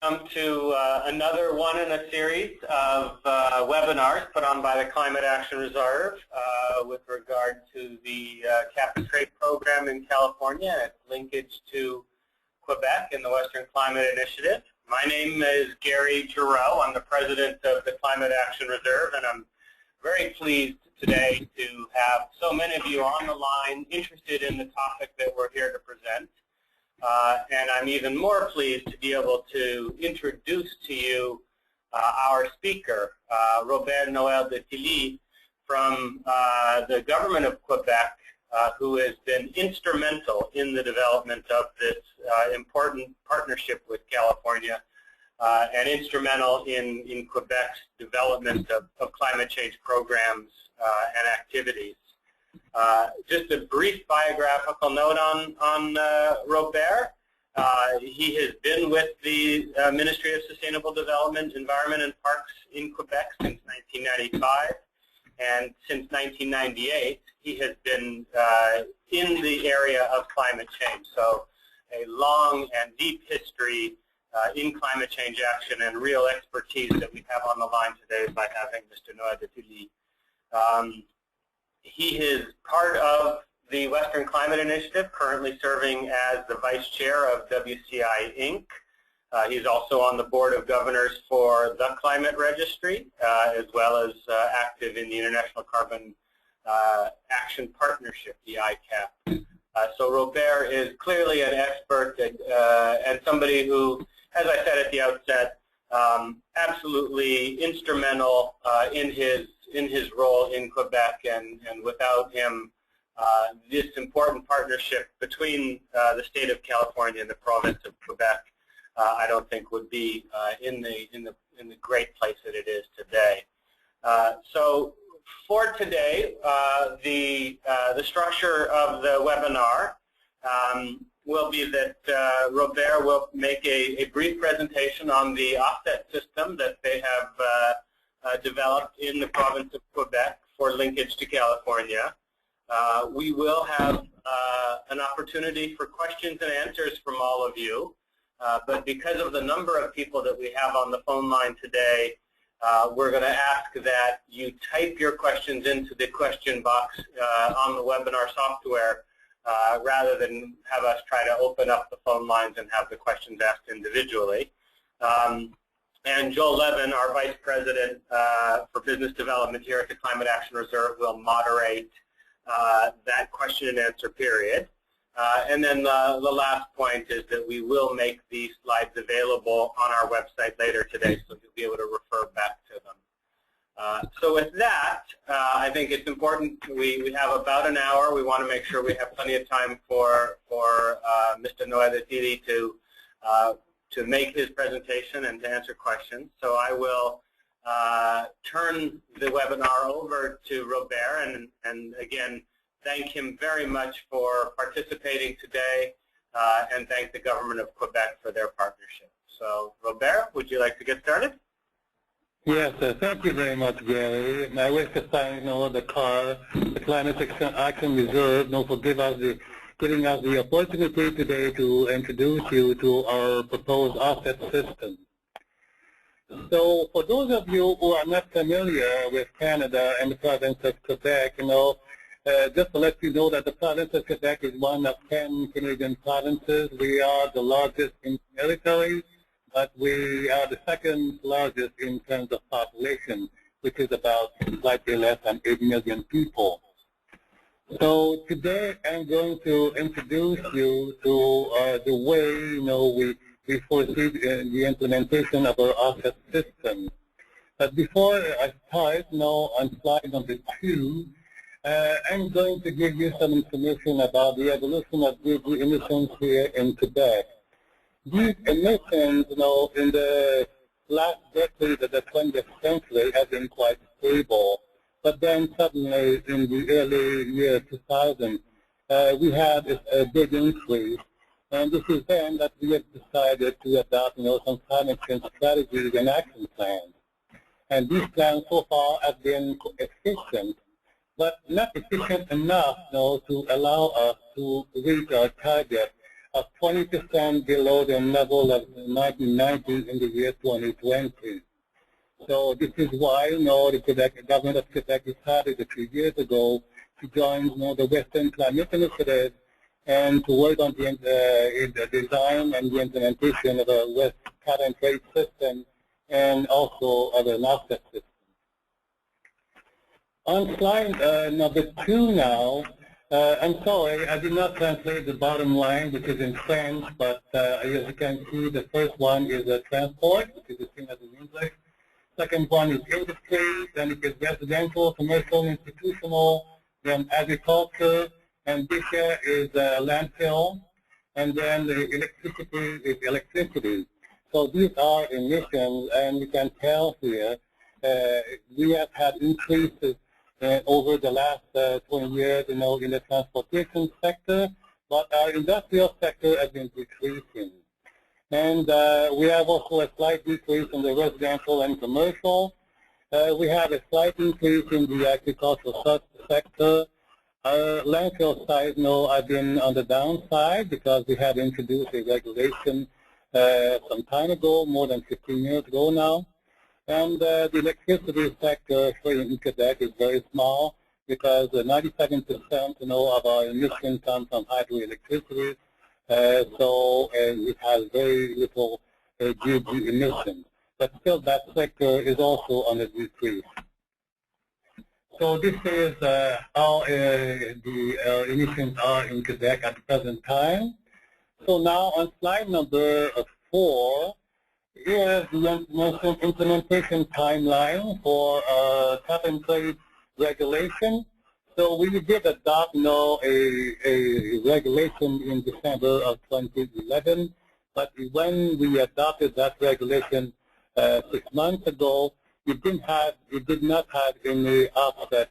Welcome to another one in a series of webinars put on by the Climate Action Reserve with regard to the Cap and Trade program in California and its linkage to Quebec and the Western Climate Initiative. My name is Gary Giroux. I'm the president of the Climate Action Reserve, and I'm very pleased today to have so many of you on the line interested in the topic that we're here to present. And I'm even more pleased to be able to introduce to you our speaker, Robert Noël de Tilly, from the government of Quebec, who has been instrumental in the development of this important partnership with California and instrumental in Quebec's development of climate change programs and activities. Just a brief biographical note on Robert. He has been with the Ministry of Sustainable Development, Environment and Parks in Quebec since 1995, and since 1998 he has been in the area of climate change. So a long and deep history in climate change action and real expertise that we have on the line today by having Mr. Noël de Tilly. He is part of the Western Climate Initiative, currently serving as the Vice Chair of WCI Inc. He's also on the Board of Governors for the Climate Registry, as well as active in the International Carbon Action Partnership, the ICAP. So Robert is clearly an expert and somebody who, as I said at the outset, absolutely instrumental in his role in Quebec, and without him, this important partnership between the state of California and the province of Quebec, I don't think would be in the great place that it is today. So for today, the structure of the webinar will be that Robert will make a brief presentation on the offset system that they have developed in the province of Quebec for linkage to California. We will have an opportunity for questions and answers from all of you, but because of the number of people that we have on the phone line today, we're going to ask that you type your questions into the question box on the webinar software rather than have us try to open up the phone lines and have the questions asked individually. And Joel Levin, our Vice President for Business Development here at the Climate Action Reserve, will moderate that question and answer period. And then the last point is that we will make these slides available on our website later today, so you'll be able to refer back to them. So with that, I think it's important, we have about an hour. We want to make sure we have plenty of time for Mr. Noël de Tilly to make his presentation and to answer questions. So I will turn the webinar over to Robert, and again, thank him very much for participating today, and thank the government of Quebec for their partnership. So Robert, would you like to get started? Yes, thank you very much, Gary. And I wish to thank the Climate Action Reserve for giving us the opportunity today to introduce you to our proposed offset system. So for those of you who are not familiar with Canada and the province of Quebec, just to let you know that the province of Quebec is one of 10 Canadian provinces. We are the largest in territory, but we are the second largest in terms of population, which is about slightly less than 8 million people. So today I'm going to introduce you to the way we foresee the implementation of our offset system. But before I start on slide number 2, I'm going to give you some information about the evolution of the emissions here in Quebec. These emissions, in the last decade of the 20th century have been quite stable. But then suddenly in the early year 2000, we had a big increase. And this is then that we have decided to adopt some climate change strategies and action plans. And these plans so far have been efficient, but not efficient enough to allow us to reach our target of 20% below the level of 1990 in the year 2020. So this is why, the Quebec, government of Quebec decided a few years ago to join, the Western Climate Initiative and to work on the design and the implementation of a West cap and trade system and also of an offset system. On slide number 2 now, I'm sorry, I did not translate the bottom line, which is in French, but as you can see, the first one is transport, which is the same as in English. Second one is industry, then it is residential, commercial, institutional, then agriculture, and this here is landfill, and then the electricity is electricity. So these are emissions, and you can tell here we have had increases over the last 20 years, in the transportation sector, but our industrial sector has been decreasing. And we have also a slight decrease in the residential and commercial. We have a slight increase in the agricultural sector. Our landfill side, have been on the downside because we had introduced a regulation some time ago, more than 15 years ago now. And the electricity sector here in Quebec is very small because 97% of our emissions come from hydroelectricity. So it has very little GHG emissions. But still that sector is also on a decrease. So this is how the emissions are in Quebec at the present time. So now on slide number 4, here is the implementation timeline for cap and trade regulation. So we did adopt a regulation in December of 2011, but when we adopted that regulation 6 months ago, it did not have any offset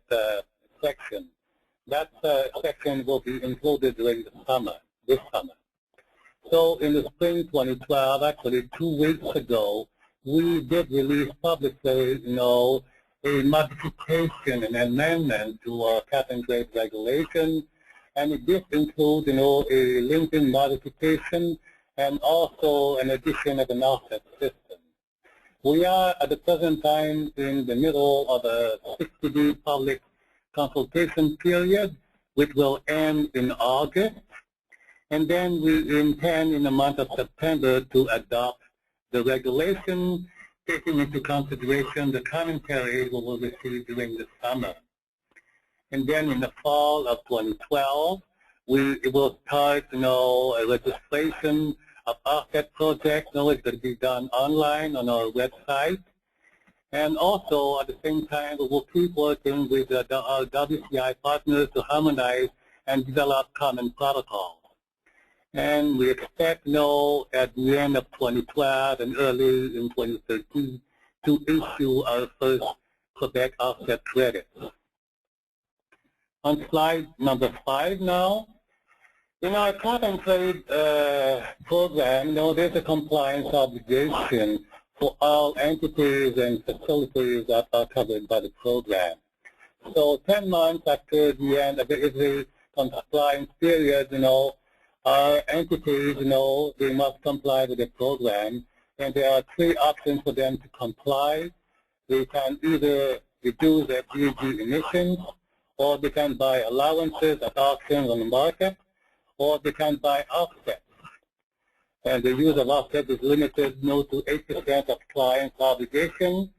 section. That section will be included during the summer, this summer. So in the spring 2012, actually 2 weeks ago, we did release publicly, a modification, an amendment to our cap and trade regulation, and it did include, a linking modification and also an addition of an offset system. We are at the present time in the middle of a 60-day public consultation period, which will end in August, and then we intend in the month of September to adopt the regulation, taking into consideration the commentary we will receive during the summer. And then in the fall of 2012, we will start, a registration of offset projects. It's going to be done online on our website. And also, at the same time, we will keep working with our WCI partners to harmonize and develop common protocols. And we expect, at the end of 2012 and early in 2013 to issue our first Quebec offset credits. On slide number 5 now, in our cap and trade program, there's a compliance obligation for all entities and facilities that are covered by the program. So 10 months after the end of the compliance period, our entities, they must comply with the program, and there are 3 options for them to comply. They can either reduce their GHG emissions, or they can buy allowances at auctions on the market, or they can buy offsets. And the use of offset is limited, to 8% of clients' obligation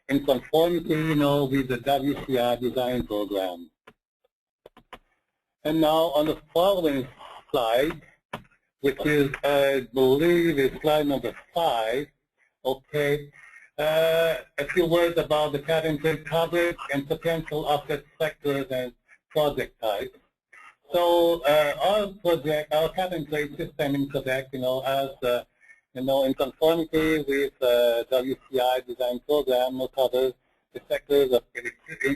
in conformity, with the WCI design program. And now on the following slide, which is, I believe, is slide number 5. Okay, a few words about the cap and trade coverage and potential offset sectors and project types. So our cap and trade system in Quebec, as in conformity with WCI design program, covers the sectors of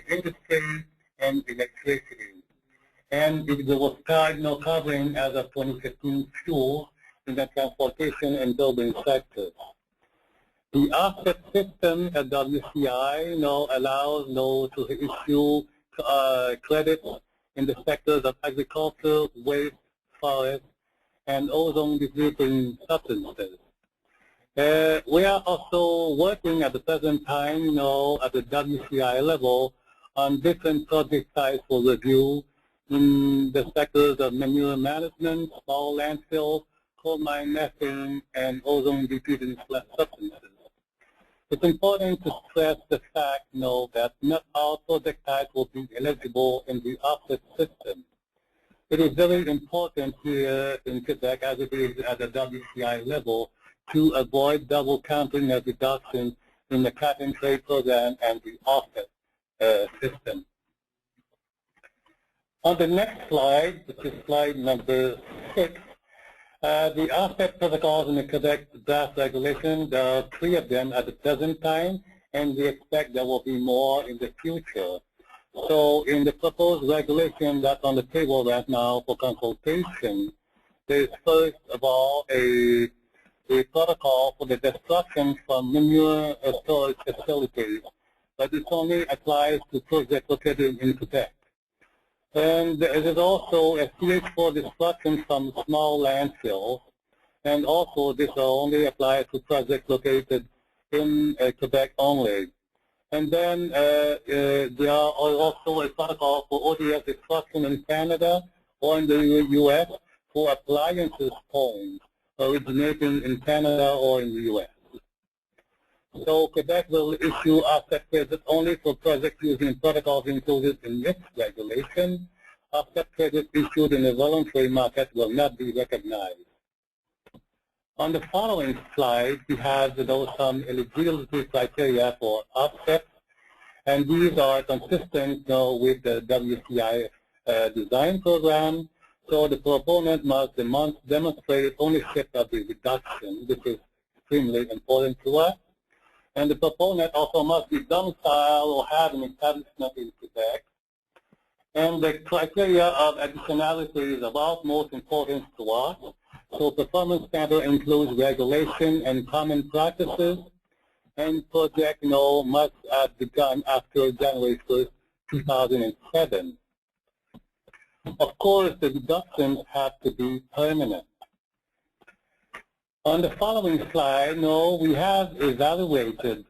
industry and electricity. And it will start covering as of 2015 fuel in the transportation and building sectors. The offset system at WCI allows to issue credits in the sectors of agriculture, waste, forest, and ozone-depleting substances. We are also working at the present time, at the WCI level on different project sites for review in the sectors of manure management, small landfills, coal mine methane, and ozone-depleting substances. It's important to stress the fact, that not all project types will be eligible in the offset system. It is very important here in Quebec, as it is at the WCI level, to avoid double counting of deductions in the cap and trade program and the offset system. On the next slide, which is slide number 6, the offset protocols in the Quebec draft regulation, there are 3 of them at the present time, and we expect there will be more in the future. So in the proposed regulation that's on the table right now for consultation, there is first of all a protocol for the destruction from manure storage facilities, but it only applies to projects located in Quebec. And there is also a CH4 destruction from small landfills, and also this only applies to projects located in Quebec only. And then there are also a protocol for ODS destruction in Canada or in the U.S. for appliances homes originating in Canada or in the U.S. So Quebec will issue offset credits only for projects using protocols included in its regulation. Offset credits issued in the voluntary market will not be recognized. On the following slide, we have some eligibility criteria for offsets, and these are consistent with the WCI design program. So the proponent must demonstrate ownership of the reduction, which is extremely important to us. And the proponent also must be domiciled or have an establishment in Quebec. And the criteria of additionality is of utmost importance to us. So performance standard includes regulation and common practices, and project must have begun after January 1st, 2007. Of course, the reductions have to be permanent. On the following slide, we have evaluated,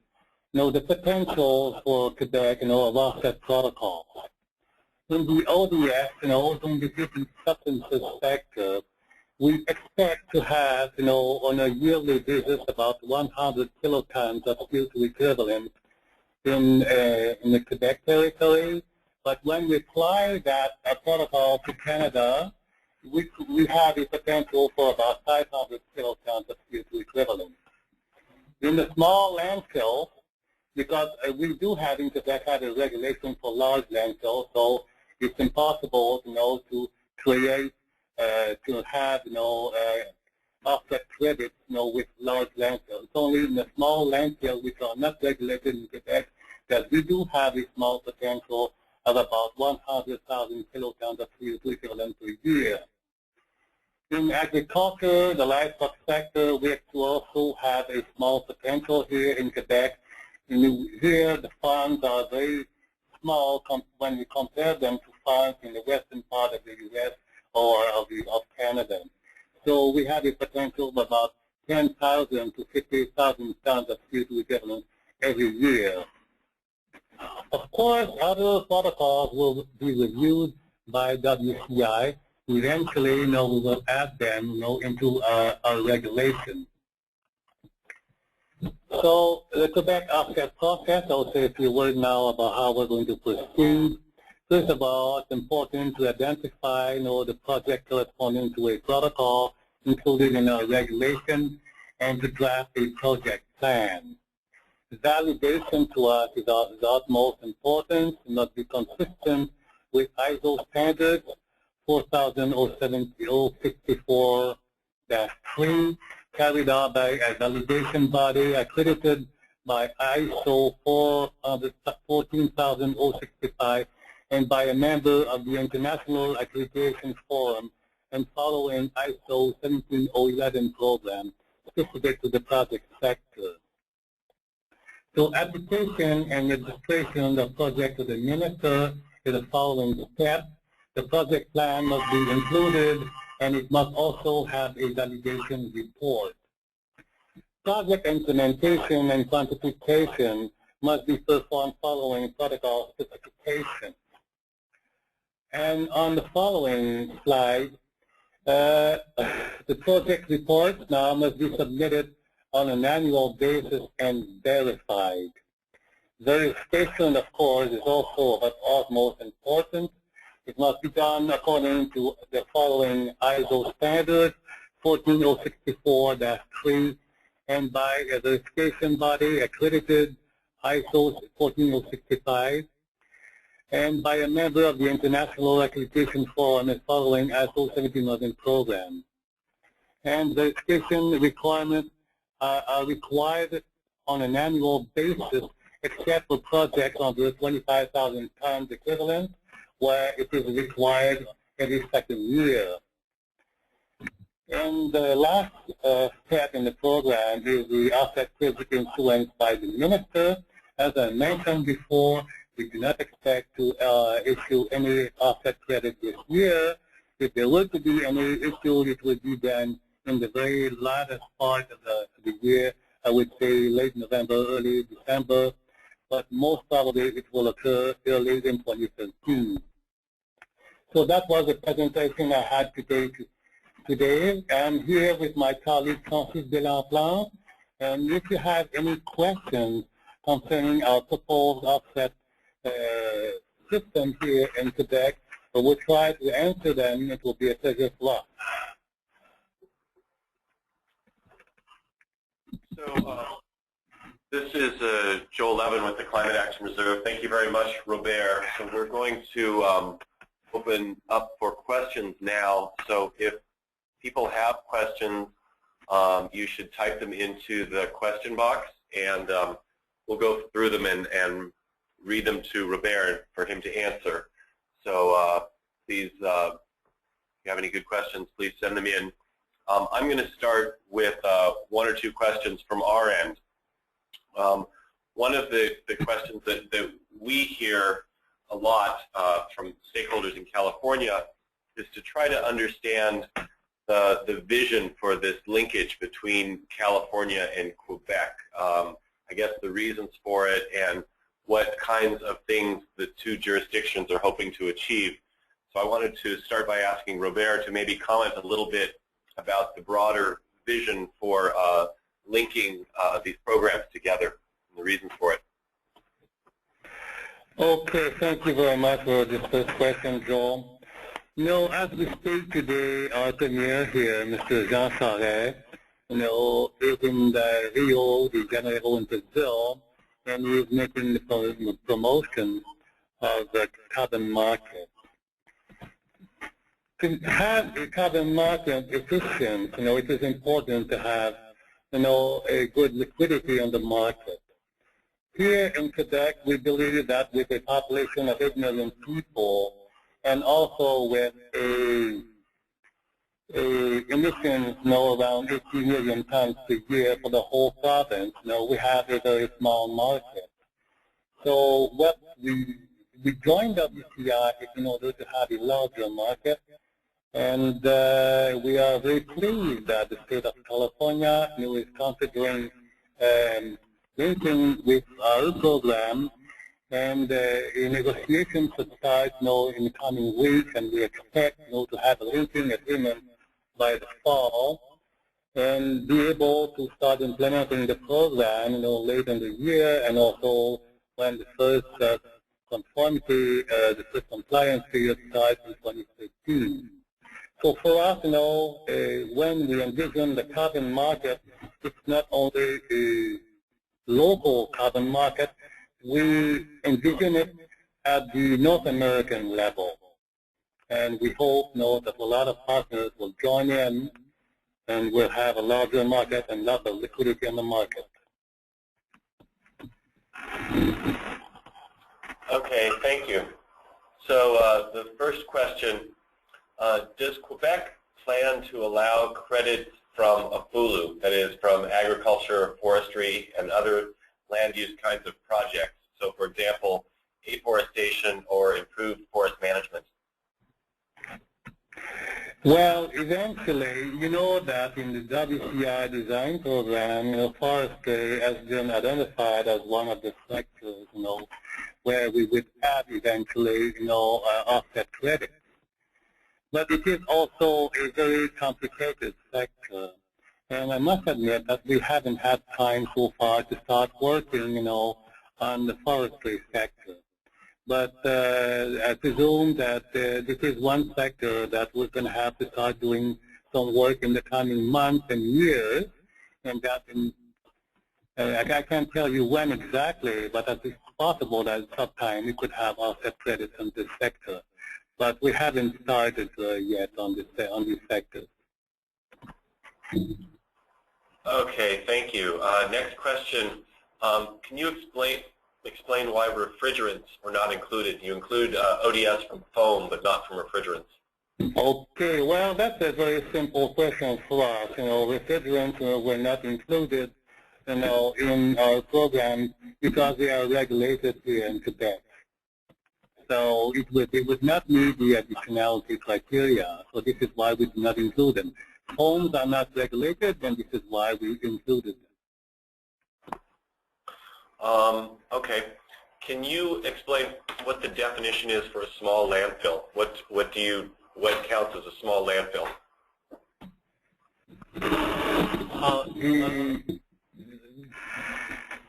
the potential for Quebec, of offset protocols. In the ODS, ozone-depleting substances sector, we expect to have, on a yearly basis, about 100 kilotons of CO2 equivalent in the Quebec territory. But when we apply that protocol to Canada, we have a potential for about 500 kilotons of CO2 equivalent. In the small landfills, because we do have in Quebec have a regulation for large landfills, so it's impossible, to create, to have, offset credits, with large landfills. It's only in the small landfills which are not regulated in Quebec that we do have a small potential of about 100,000 kilotons of CO2 equivalent per year. In agriculture, the livestock sector, we also have a small potential here in Quebec. Here, the farms are very small when we compare them to farms in the western part of the U.S. or of Canada. So we have a potential of about 10,000 to 50,000 tons of CO2 equivalent every year. Of course, other protocols will be reviewed by WCI. Eventually, we will add them, into our regulation. So the Quebec offset process, I'll say a few words now about how we're going to proceed. First of all, it's important to identify, the project corresponding to a protocol included in our regulation and to draft a project plan. Validation to us is of utmost importance. It must be consistent with ISO standards 4064-3, carried out by a validation body accredited by ISO 14065 and by a member of the International Accreditation Forum and following ISO 17011 program specific to the project sector. So application and registration of the project to the minister is the following step. The project plan must be included and it must also have a validation report. Project implementation and quantification must be performed following protocol specifications. And on the following slide, the project reports now must be submitted on an annual basis and verified. Verification, of course, is also of utmost importance. It must be done according to the following ISO standards, 14064-3, and by a verification body accredited ISO 14065, and by a member of the International Accreditation Forum and following ISO 17000 program. And verification requirements are required on an annual basis, except for projects under 25,000 tons equivalent, where it is required every second year. And the last step in the program is the offset credit influenced by the minister. As I mentioned before, we do not expect to issue any offset credit this year. If there were to be any issue, it would be done in the very latter part of the year. I would say late November, early December, but most probably it will occur early in 2013. So that was the presentation I had today. I'm here with my colleague Francis Delamplante, and if you have any questions concerning our proposed offset system here in Quebec, we'll try to answer them. It will be a pleasure for us. So this is Joel Levin with the Climate Action Reserve. Thank you very much, Robert. So we're going to open up for questions now. So if people have questions, you should type them into the question box, and we'll go through them and read them to Robert for him to answer. So please, if you have any good questions, please send them in. I'm going to start with one or two questions from our end. One of the questions that we hear a lot from stakeholders in California is to try to understand the vision for this linkage between California and Quebec. I guess the reasons for it and what kinds of things the two jurisdictions are hoping to achieve. So I wanted to start by asking Robert to maybe comment a little bit about the broader vision for linking these programs together and the reasons for it. Okay, thank you very much for this first question, Joel. You know, as we speak today, our premier here, Mr. Jean Charest, you know, is in Rio de Janeiro in Brazil, and he's making the promotion of the carbon market. To have a carbon market efficient, you know, it is important to have, you know, a good liquidity on the market. Here in Quebec, we believe that with a population of 8 million people, and also with a emissions, you know, around 80 million tons per year for the whole province, you know, we have a very small market. So what we joined WCI in order to have a larger market, and we are very pleased that the state of California, you know, is considering linking with our program, and negotiations should start, you know, in the coming weeks, and we expect, you know, to have a linking agreement by the fall, and be able to start implementing the program, you know, late in the year, and also when the first conformity, the first compliance period starts in 2013. So for us, you know, when we envision the carbon market, it's not only a local carbon market, we envision it at the North American level. And we hope, you know, that a lot of partners will join in, and we'll have a larger market and lot of liquidity in the market. Okay, thank you. So the first question, does Quebec plan to allow credits from AFULU, that is from agriculture, forestry, and other land use kinds of projects? So for example, afforestation or improved forest management. Well, eventually, you know that in the WCI design program, forestry has been identified as one of the sectors, where we would have eventually, offset credit. But it is also a very complicated sector. And I must admit that we haven't had time so far to start working, on the forestry sector. But I presume that this is one sector that we're going to have to start doing some work in the coming months and years, and that I can't tell you when exactly, but it's possible that sometime we could have offset credits in this sector. But we haven't started yet on this sector. Okay, thank you. Next question. Can you explain why refrigerants were not included? You include ODS from foam, but not from refrigerants. Okay, well, that's a very simple question for us. Refrigerants were not included, in our program because they are regulated here in Quebec. So it would not meet the additionality criteria. So this is why we did not include them. Foams are not regulated, and this is why we included them. Okay. Can you explain what the definition is for a small landfill? What counts as a small landfill?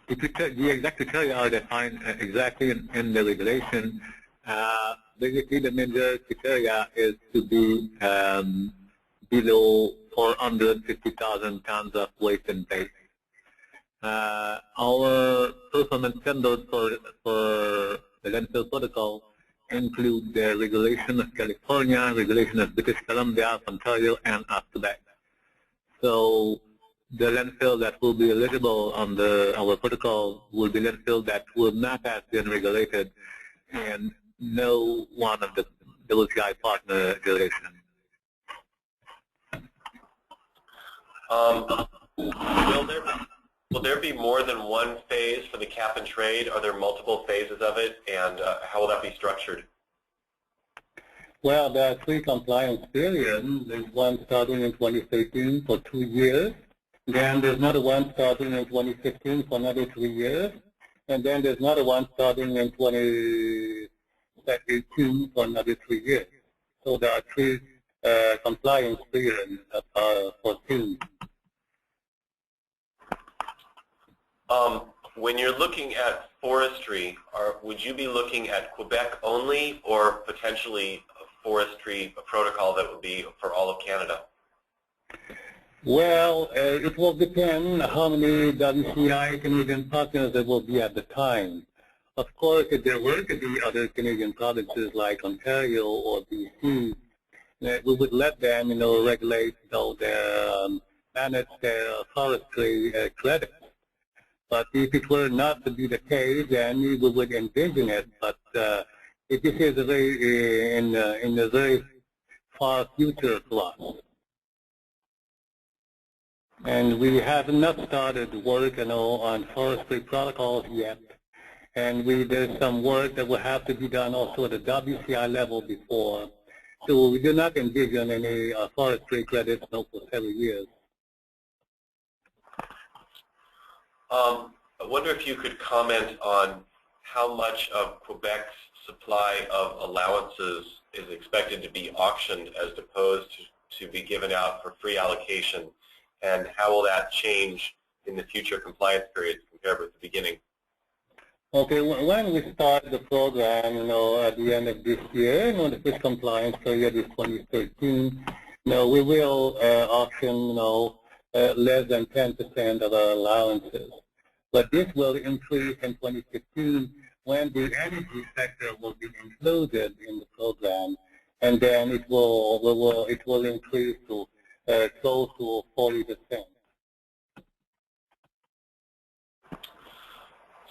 The exact criteria are defined exactly in the regulation. Basically, the major criteria is to be below 450,000 tons of waste and waste. Our performance standards for the landfill protocol include the regulation of California, regulation of British Columbia, of Ontario, and of Quebec. So the landfill that will be eligible under our protocol will be landfill that will not have been regulated and no one of the WCI partner regulation. Will there be more than one phase for the cap and trade? Are there multiple phases of it, and how will that be structured? Well, there are 3 compliance periods. There's one starting in 2013 for 2 years. Then there's another one starting in 2015 for another 3 years. And then there's another one starting in 2018 for another 3 years. So there are 3 compliance periods that are foreseen. When you're looking at forestry, would you be looking at Quebec only or potentially a forestry protocol that would be for all of Canada? Well, it will depend how many WCI Canadian partners there will be at the time. Of course, if there were to be other Canadian provinces like Ontario or BC, we would let them, regulate manage their forestry credits. But if it were not to be the case, then we would envision it. But this is a very in a very far future for us. And we have not started work, on forestry protocols yet. And there's some work that will have to be done also at the WCI level before. So we do not envision any forestry credits for several years. I wonder if you could comment on how much of Quebec's supply of allowances is expected to be auctioned as opposed to be given out for free allocation, and how will that change in the future compliance periods compared with the beginning? Okay, when we start the program, at the end of this year, the first compliance period is 2013, we will auction, less than 10% of our allowances. But this will increase in 2015 when the energy sector will be included in the program, and then it will increase to close to 40%.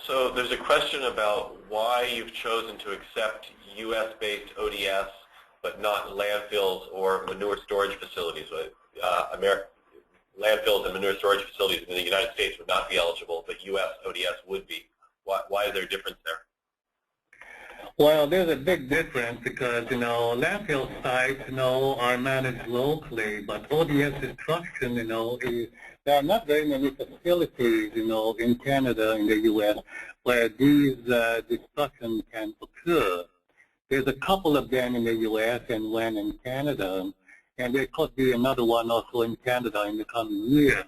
So there's a question about why you've chosen to accept US-based ODS but not landfills or manure storage facilities. Landfills and manure storage facilities in the United States would not be eligible, but US ODS would be. Why is there a difference there? Well, there's a big difference because, landfill sites, are managed locally, but ODS destruction, there are not very many facilities, in Canada, in the U.S., where these destruction can occur. There's a couple of them in the U.S. and one in Canada, and there could be another one also in Canada in the coming year.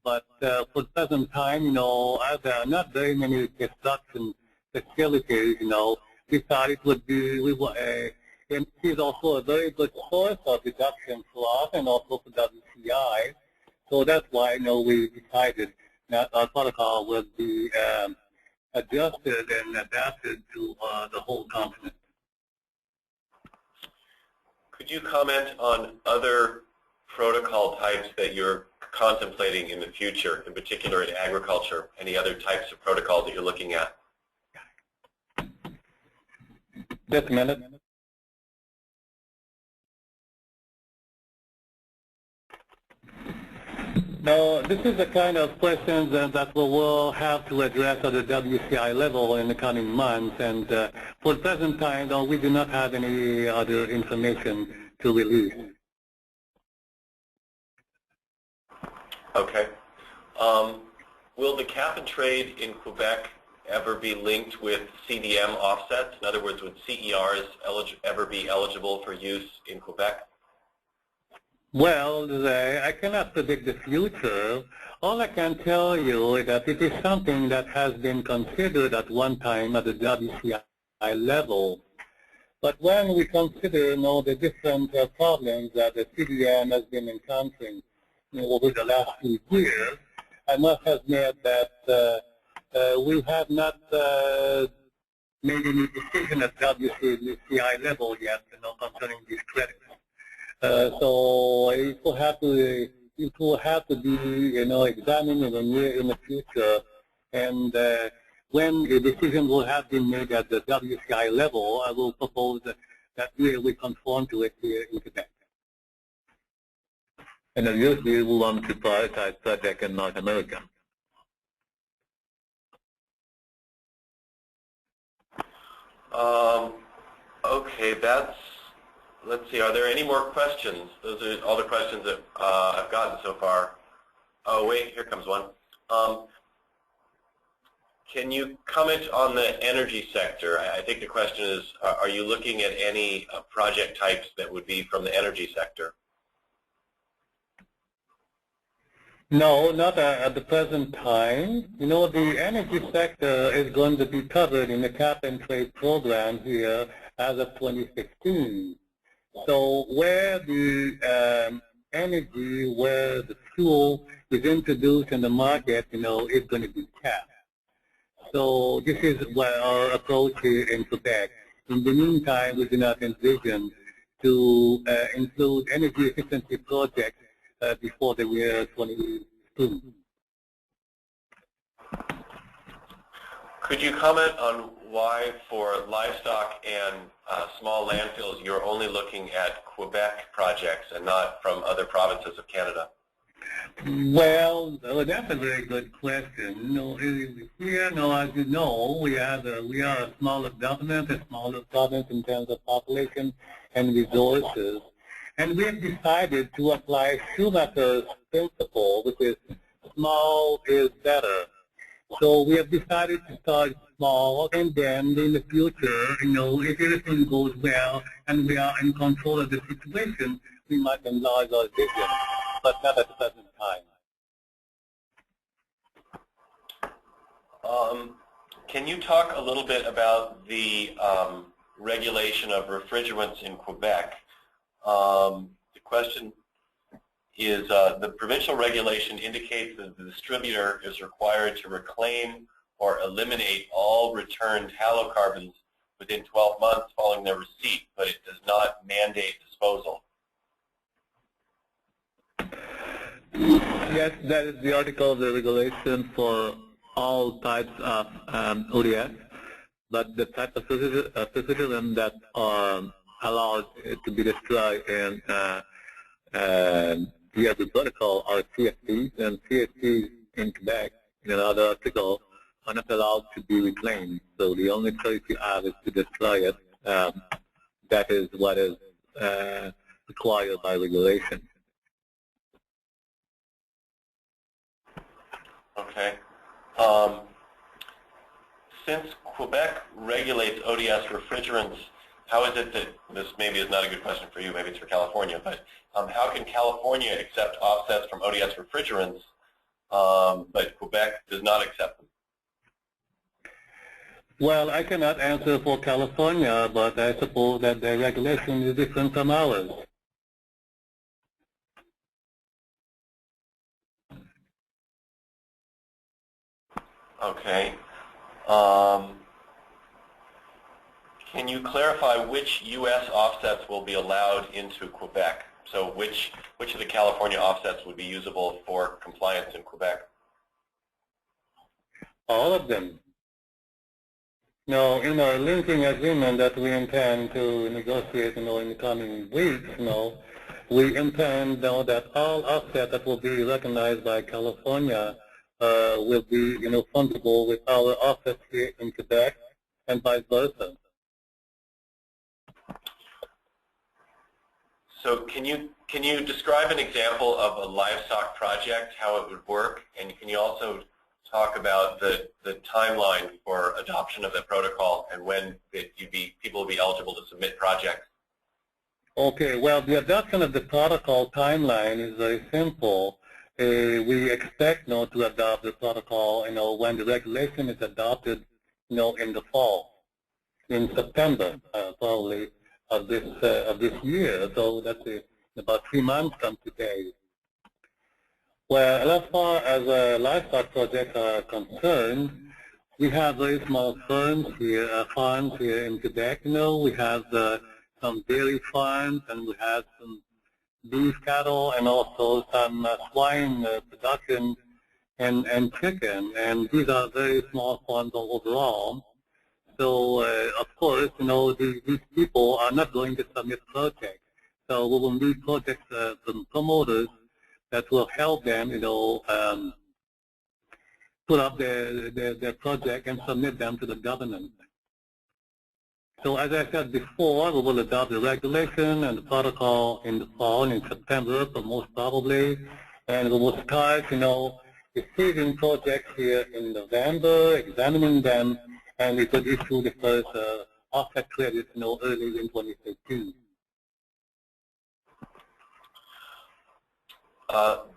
But for the present time, as there are not very many destruction facilities, we thought it would be, it is also a very good source of reduction for us and also for WCI. So that's why, we decided that our protocol would be adjusted and adapted to the whole continent. Could you comment on other protocol types that you're contemplating in the future, in particular in agriculture? Any other types of protocols that you're looking at? Just a minute. Now, this is the kind of questions that we will have to address at the WCI level in the coming months. And for the present time, though, we do not have any other information to release. Okay. Will the cap and trade in Quebec ever be linked with CDM offsets? In other words, would CERs ever be eligible for use in Quebec? Well, I cannot predict the future. All I can tell you is that it is something that has been considered at one time at the WCI level. But when we consider, the different problems that the CDM has been encountering over the last few years, I must admit that we have not made any decision at WCI level yet, concerning these credits. So it will have to be, examined in the future, and when the decision will have been made at the WCI level, I will propose that we conform to it here in Quebec. And usually we want to prioritize projects in North America. Okay, let's see, are there any more questions? Those are all the questions that I've gotten so far. Oh, wait, here comes one. Can you comment on the energy sector? I think the question is, are you looking at any project types that would be from the energy sector? No, not at the present time. The energy sector is going to be covered in the cap and trade program here as of 2016. So where the energy, where the fuel is introduced in the market, is going to be capped. So this is what our approach here in Quebec. In the meantime, we do not envision to include energy efficiency projects before the year 2022. Could you comment on why for livestock and small landfills you're only looking at Quebec projects and not from other provinces of Canada? Well, that's a very good question. Here, as you know, we are a smaller government, a smaller province in terms of population and resources. And we have decided to apply Schumacher's principle, which is small is better. So we have decided to start small, and then in the future, if everything goes well and we are in control of the situation, we might enlarge our vision, but not at the present time. Can you talk a little bit about the regulation of refrigerants in Quebec? The question is the provincial regulation indicates that the distributor is required to reclaim or eliminate all returned halocarbons within 12 months following their receipt, but it does not mandate disposal. Yes, that is the article of the regulation for all types of ODS, but the type of refrigerant that are allowed to be destroyed in the protocol are CFCs, and CFCs in Quebec, in another article, are not allowed to be reclaimed. So the only choice you have is to destroy it. That is what is required by regulation. Okay. Since Quebec regulates ODS refrigerants, how is it that, this maybe is not a good question for you, maybe it's for California, but how can California accept offsets from ODS refrigerants, but Quebec does not accept them? Well, I cannot answer for California, but I suppose that the regulation is different from ours. Okay. Can you clarify which U.S. offsets will be allowed into Quebec? So which of the California offsets would be usable for compliance in Quebec? All of them. Now, in our linking agreement that we intend to negotiate, in the coming weeks, we intend that all offsets that will be recognized by California will be, fundable with our offsets here in Quebec and vice versa. So can you describe an example of a livestock project, how it would work, and can you also talk about the timeline for adoption of the protocol and when people will be eligible to submit projects? Okay, well, the adoption of the protocol timeline is very simple. We expect to adopt the protocol, when the regulation is adopted, in the fall, in September, probably of this year. So that's about 3 months from today. Well, as far as livestock projects are concerned, we have very small farms here in Quebec. We have some dairy farms, and we have some beef cattle, and also some swine production and chicken. And these are very small farms overall. So, of course, these people are not going to submit projects. So we will need projects from promoters that will help them, put up their project and submit them to the government. So as I said before, we will adopt the regulation and the protocol in the fall, in September, most probably, and we will start, receiving projects here in November, examining them, and we could issue the first offset credits, early in 2013.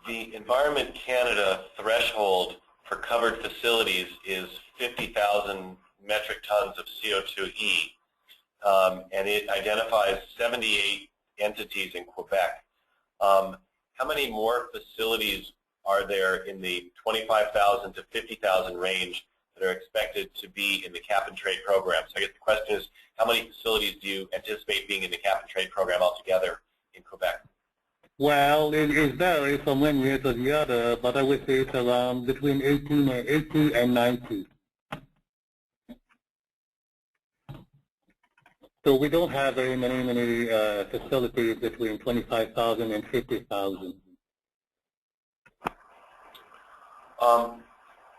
The Environment Canada threshold for covered facilities is 50,000 metric tons of CO2e, and it identifies 78 entities in Quebec. How many more facilities are there in the 25,000 to 50,000 range that are expected to be in the cap-and-trade program? So I guess the question is, how many facilities do you anticipate being in the cap-and-trade program altogether in Quebec? Well, it varies from one year to the other, but I would say it's around between 80 and 90. So we don't have very many facilities between 25,000 and 50,000.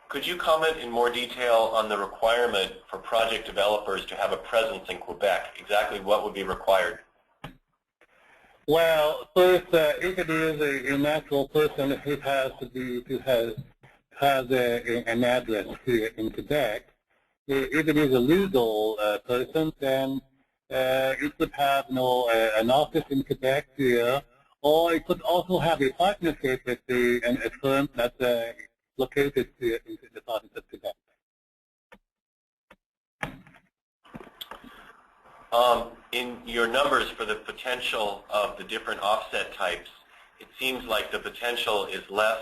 Could you comment in more detail on the requirement for project developers to have a presence in Quebec? Exactly what would be required? Well, first, if it is a natural person, it has to has an address here in Quebec. If it is a legal person, then it could have an office in Quebec here, or it could also have a partnership with a firm that's located here in the province of Quebec. In your numbers for the potential of the different offset types, it seems like the potential is less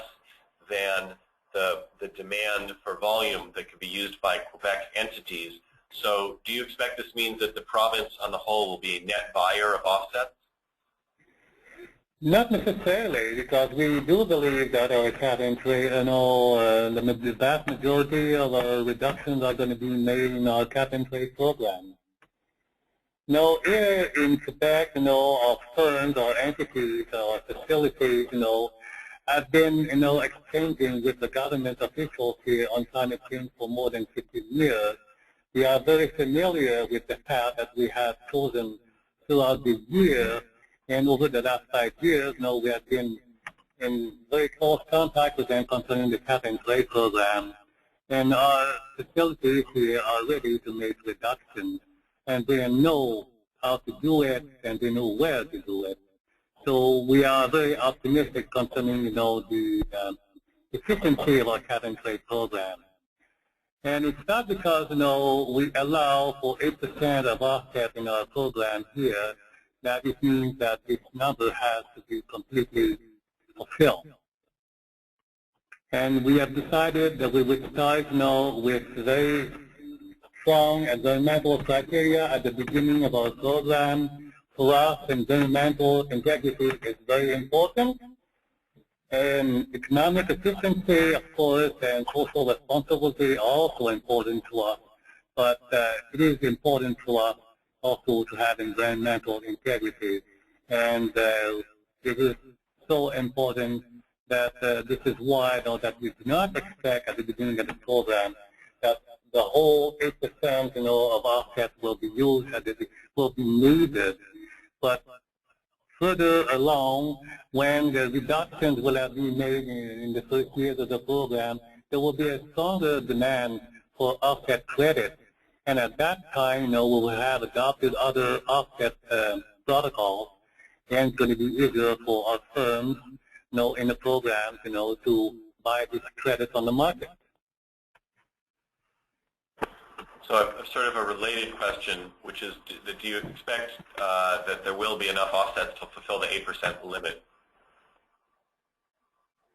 than the demand for volume that could be used by Quebec entities. So do you expect this means that the province on the whole will be a net buyer of offsets? Not necessarily, because we do believe that our cap-and-trade, the vast majority of our reductions are going to be made in our cap-and-trade program. Here in Quebec, our firms or entities or facilities, I've been, exchanging with the government officials here on climate change for more than 15 years. We are very familiar with the path that we have chosen throughout the year, and over the last 5 years, we have been in very close contact with them concerning the cap-and-trade program. And our facilities here are ready to make reductions, and they know how to do it, and they know where to do it. So we are very optimistic concerning, the efficiency of our cap-and-trade program. And it's not because, we allow for 8% of offset in our program here, that it means that this number has to be completely fulfilled. And we have decided that we would start with very strong environmental criteria at the beginning of our program. For us, environmental integrity is very important. And economic efficiency, of course, and social responsibility are also important to us. But it is important to us also to have environmental integrity. And it is so important that this is why that we do not expect at the beginning of the program that the whole 8% of offset will be used, that it will be needed. But further along, when the reductions will have been made in the first years of the program, there will be a stronger demand for offset credit. And at that time, we will have adopted other offset protocols, and it's going to be easier for our firms, in the program, to buy these credits on the market. So sort of a related question, which is, do you expect that there will be enough offsets to fulfill the 8% limit?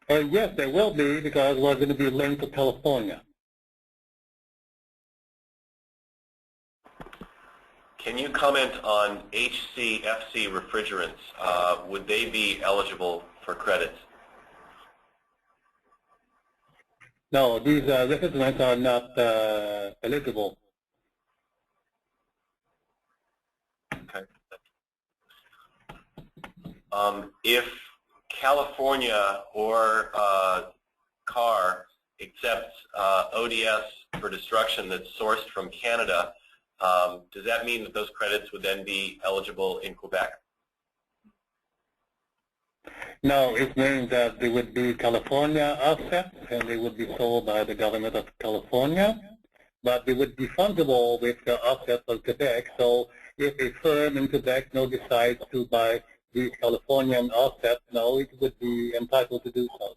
Yes, there will be, because we're going to be linked to California. Can you comment on HCFC refrigerants? Would they be eligible for credits? No, these refrigerants are not eligible. Okay. If California or CAR accepts ODS for destruction that's sourced from Canada, does that mean that those credits would then be eligible in Quebec? No, it means that they would be California offsets, and they would be sold by the government of California, but they would be fungible with the offsets of Quebec. So if a firm in Quebec decides to buy these Californian offsets, it would be entitled to do so.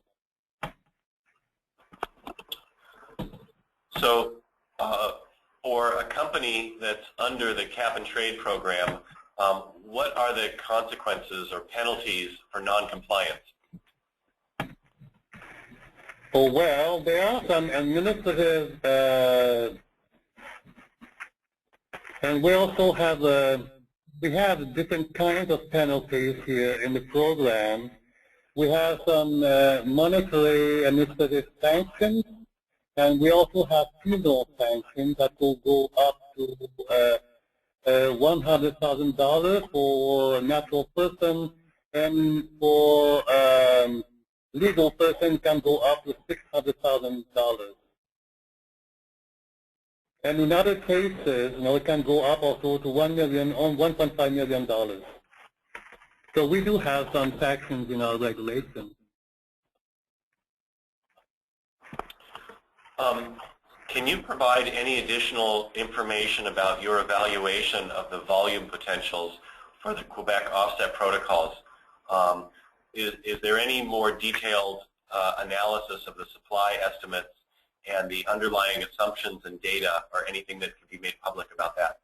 So for a company that's under the cap-and-trade program, what are the consequences or penalties for non-compliance? Oh, well, there are some administrative, and we also have we have different kinds of penalties here in the program. We have some monetary administrative sanctions, and we also have penal sanctions that will go up to $100,000 for a natural person, and for legal person can go up to $600,000. And in other cases, it can go up also to $1 million or $1.5 million. So we do have some sanctions in our regulations. Can you provide any additional information about your evaluation of the volume potentials for the Quebec offset protocols? Is there any more detailed analysis of the supply estimates and the underlying assumptions and data, or anything that can be made public about that?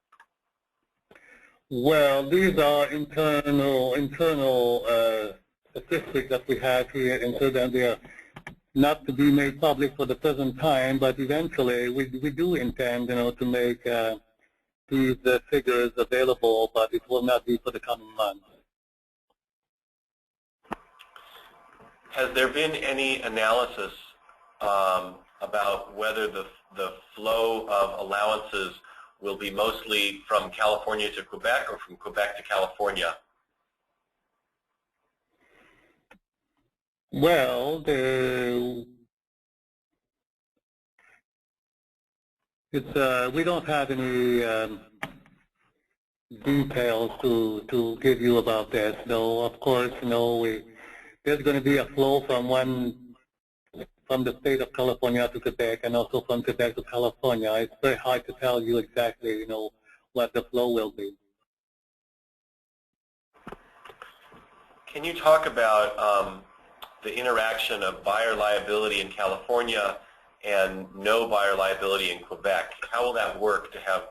Well, these are internal statistics that we have here, and so that they are not to be made public for the present time, but eventually we do intend, to make these figures available, but it will not be for the coming months. Has there been any analysis about whether the flow of allowances will be mostly from California to Quebec or from Quebec to California? Well, we don't have any details to give you about this. Though, of course, there's going to be a flow from the state of California to Quebec, and also from Quebec to California. It's very hard to tell you exactly, what the flow will be. Can you talk about the interaction of buyer liability in California and no buyer liability in Quebec? How will that work to have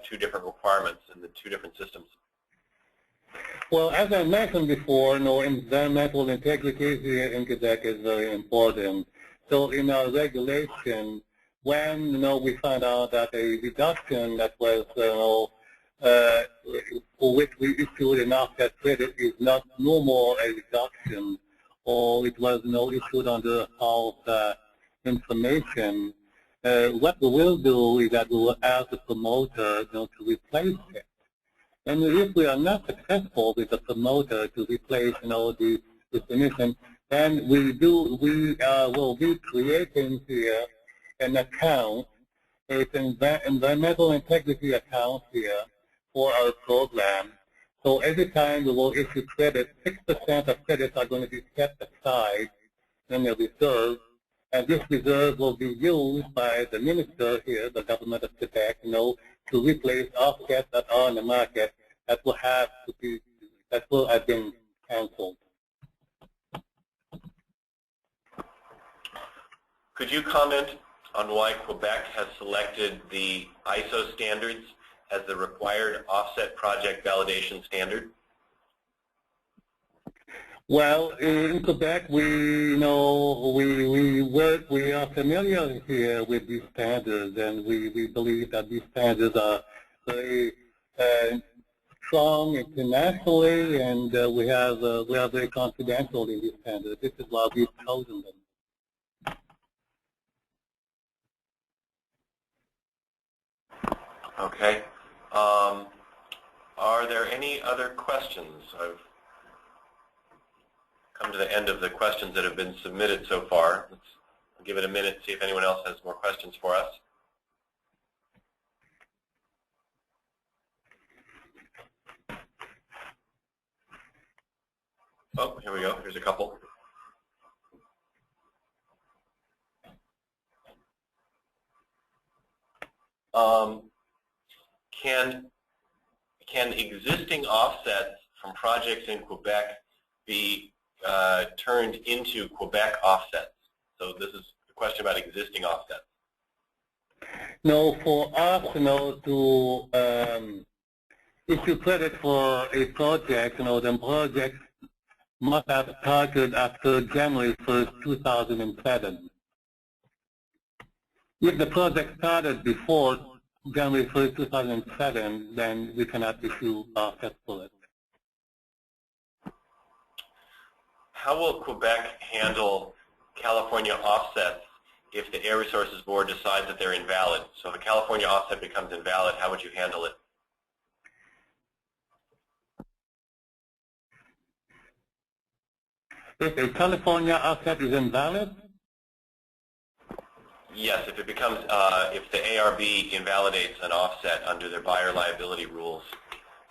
two different requirements in the two different systems? Well, as I mentioned before, environmental integrity here in Quebec is very important. So in our regulation, when we found out that a reduction that was for which we issued an offset credit is not no more a reduction, or it was issued under false information, what we will do is that we will ask the promoter to replace it. And if we are not successful with the promoter to replace the emission, then we will be creating here an account, it's an environmental integrity account here for our program. So every time we will issue credit, 6% of credits are going to be set aside in the reserve, and this reserve will be used by the minister here, the government of Quebec, to replace offsets that are on the market that will have been canceled. Could you comment on why Quebec has selected the ISO standards as the required offset project validation standard? Well, in Quebec, we are familiar here with these standards, and we believe that these standards are very strong internationally, and we are very confidential in these standards. This is why we've chosen them. Okay. Are there any other questions? I've come to the end of the questions that have been submitted so far. Let's give it a minute, see if anyone else has more questions for us. Oh, here we go. Here's a couple. Can existing offsets from projects in Quebec be turned into Quebec offsets? So this is a question about existing offsets. No, for us, to issue credit for a project, the project must have started after January 1st, 2007. If the project started before January 1st, 2007, then we cannot issue offsets for it. How will Quebec handle California offsets if the Air Resources Board decides that they're invalid? So if a California offset becomes invalid, how would you handle it? If a California offset is invalid? Yes, if it becomes, if the ARB invalidates an offset under their buyer liability rules,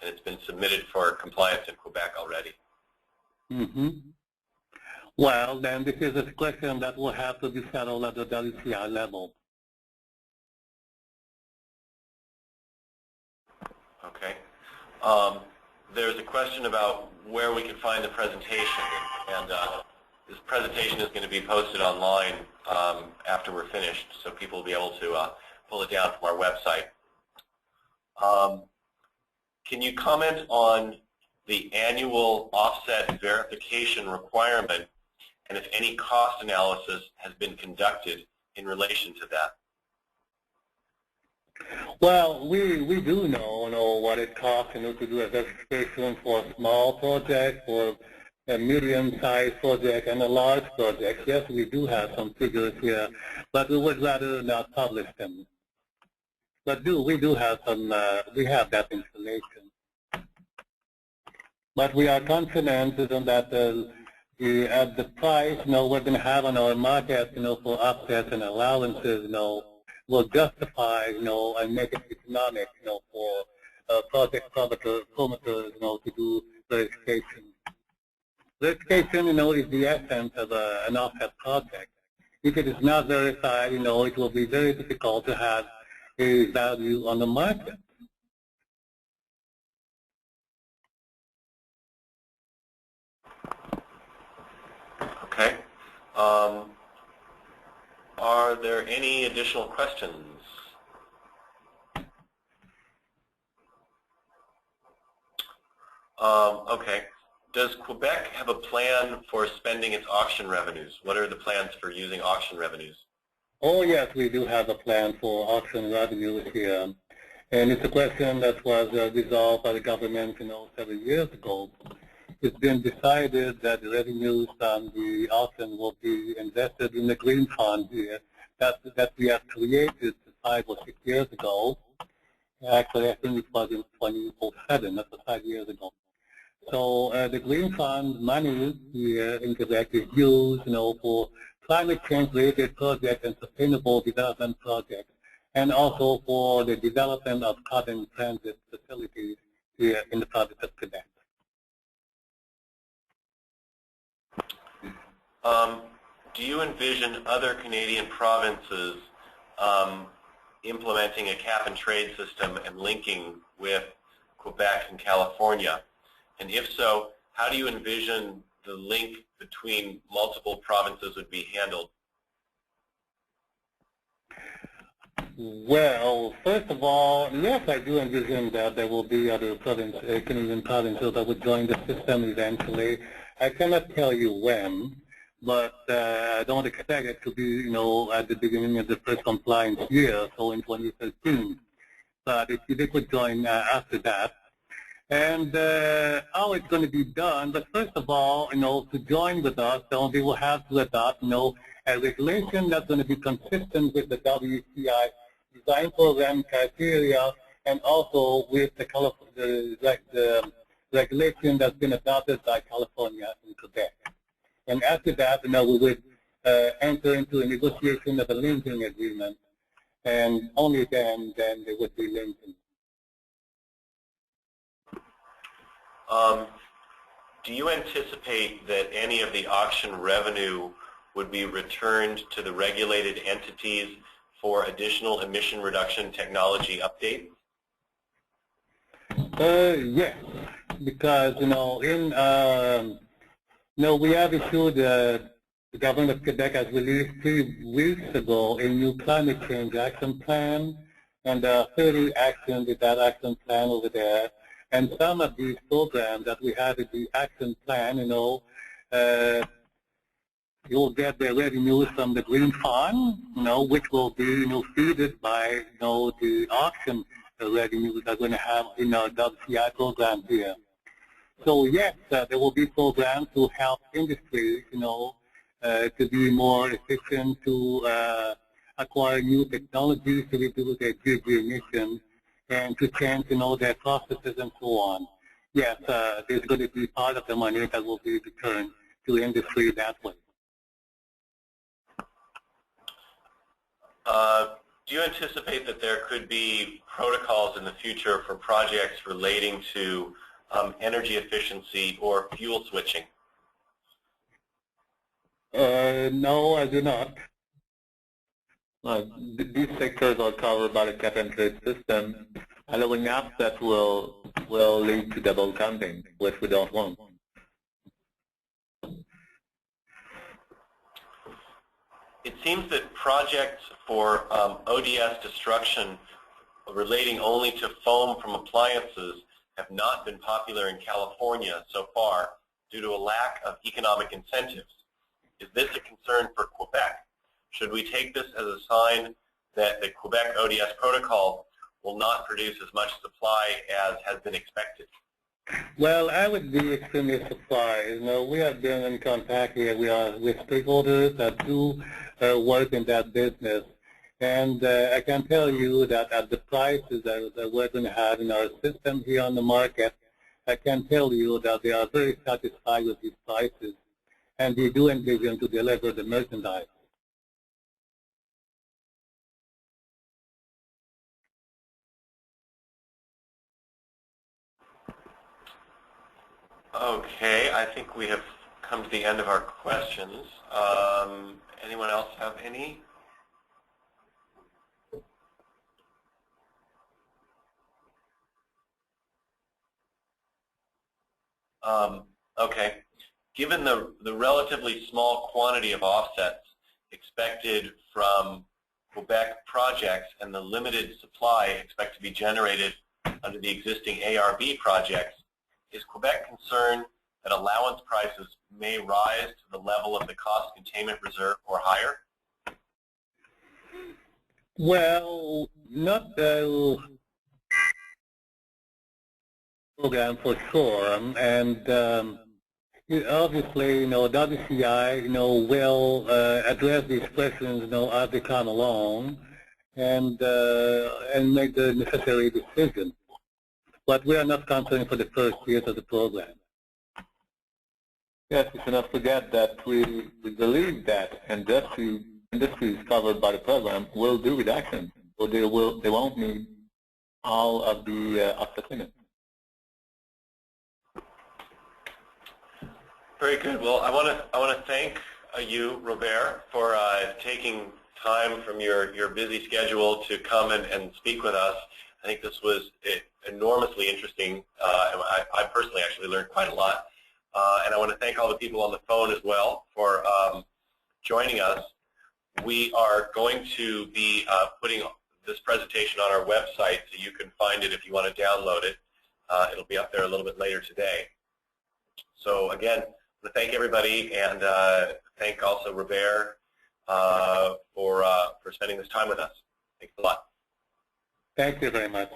and it's been submitted for compliance in Quebec already. Mm-hmm. Well, then this is a question that will have to be settled at the WCI level. Okay. There's a question about where we can find the presentation, and this presentation is going to be posted online after we're finished, so people will be able to pull it down from our website. Can you comment on the annual offset verification requirement, and if any cost analysis has been conducted in relation to that? Well, we do know what it costs to do a verification for a small project, for a medium-sized project, and a large project. Yes, we do have some figures here, but we would rather not publish them. But we do have some, we have that information. But we are confident that at the price, we're going to have on our market, for offsets and allowances, will justify, and make it economic, for project promoters, to do verification. Verification, is the essence of an offset project. If it is not verified, it will be very difficult to have a value on the market. Okay. Are there any additional questions? Okay. Does Quebec have a plan for spending its auction revenues? What are the plans for using auction revenues? Oh, yes, we do have a plan for auction revenues here. And it's a question that was resolved by the government, several years ago. It's been decided that the revenues from the auction will be invested in the green fund here that we have created 5 or 6 years ago. Actually, I think it was in 2007, that was 5 years ago. So the green fund money here in Quebec is used, for climate change-related projects and sustainable development projects, and also for the development of carbon transit facilities here in the province of Quebec. Do you envision other Canadian provinces implementing a cap-and-trade system and linking with Quebec and California? And if so, how do you envision the link between multiple provinces would be handled? Well, first of all, yes, I do envision that there will be other Canadian provinces that would join the system eventually. I cannot tell you when, but I don't expect it to be, at the beginning of the first compliance year, so in 2013. But if they could join after that. And how it's going to be done, but first of all, to join with us, they will have to adopt, a regulation that's going to be consistent with the WCI design program criteria, and also with the regulation that's been adopted by California and Quebec. And after that, we would enter into a negotiation of a linking agreement, and only then they would be linking. Do you anticipate that any of the auction revenue would be returned to the regulated entities for additional emission reduction technology updates? Yes, because we have issued the government of Quebec has released 3 weeks ago a new climate change action plan, and there are 30 actions in that action plan over there. And some of these programs that we have in the action plan, you'll get the revenues from the green fund, which will be, feeded by, the auction revenues that we're going to have in our WCI program here. So yes, there will be programs to help industries, to be more efficient, to acquire new technologies to reduce their GHG emissions, and to change, their processes and so on. Yes, there's going to be part of the money that will be returned to industry that way. Do you anticipate that there could be protocols in the future for projects relating to energy efficiency or fuel switching? No, I do not. These sectors are covered by the cap-and-trade system, allowing offsets will lead to double counting, which we don't want. It seems that projects for ODS destruction relating only to foam from appliances have not been popular in California so far due to a lack of economic incentives. Is this a concern for Quebec? Should we take this as a sign that the Quebec ODS protocol will not produce as much supply as has been expected? Well, I would be extremely surprised. We have been in contact here. We are with stakeholders that do work in that business. And I can tell you that at the prices that we're going to have in our system here on the market, I can tell you that they are very satisfied with these prices. and we do envision to deliver the merchandise. Okay, I think we have come to the end of our questions. Anyone else have any? Okay. Given the relatively small quantity of offsets expected from Quebec projects and the limited supply expected to be generated under the existing ARB projects, is Quebec concerned that allowance prices may rise to the level of the cost containment reserve or higher? Well, not the program for sure, and obviously, WCI, will address these questions, as they come along, and make the necessary decisions. But we are not concerned for the first years of the program. Yes, we should not forget that we believe that industries covered by the program will do reductions, so they won't need all of the offset limits. Very good. Well, I want to thank you, Robert, for taking time from your busy schedule to come and speak with us. I think this was enormously interesting. I personally actually learned quite a lot. And I want to thank all the people on the phone as well for joining us. We are going to be putting this presentation on our website, so you can find it if you want to download it. It'll be up there a little bit later today. So again, I want to thank everybody, and thank also Robert for spending this time with us. Thanks a lot. Thank you very much.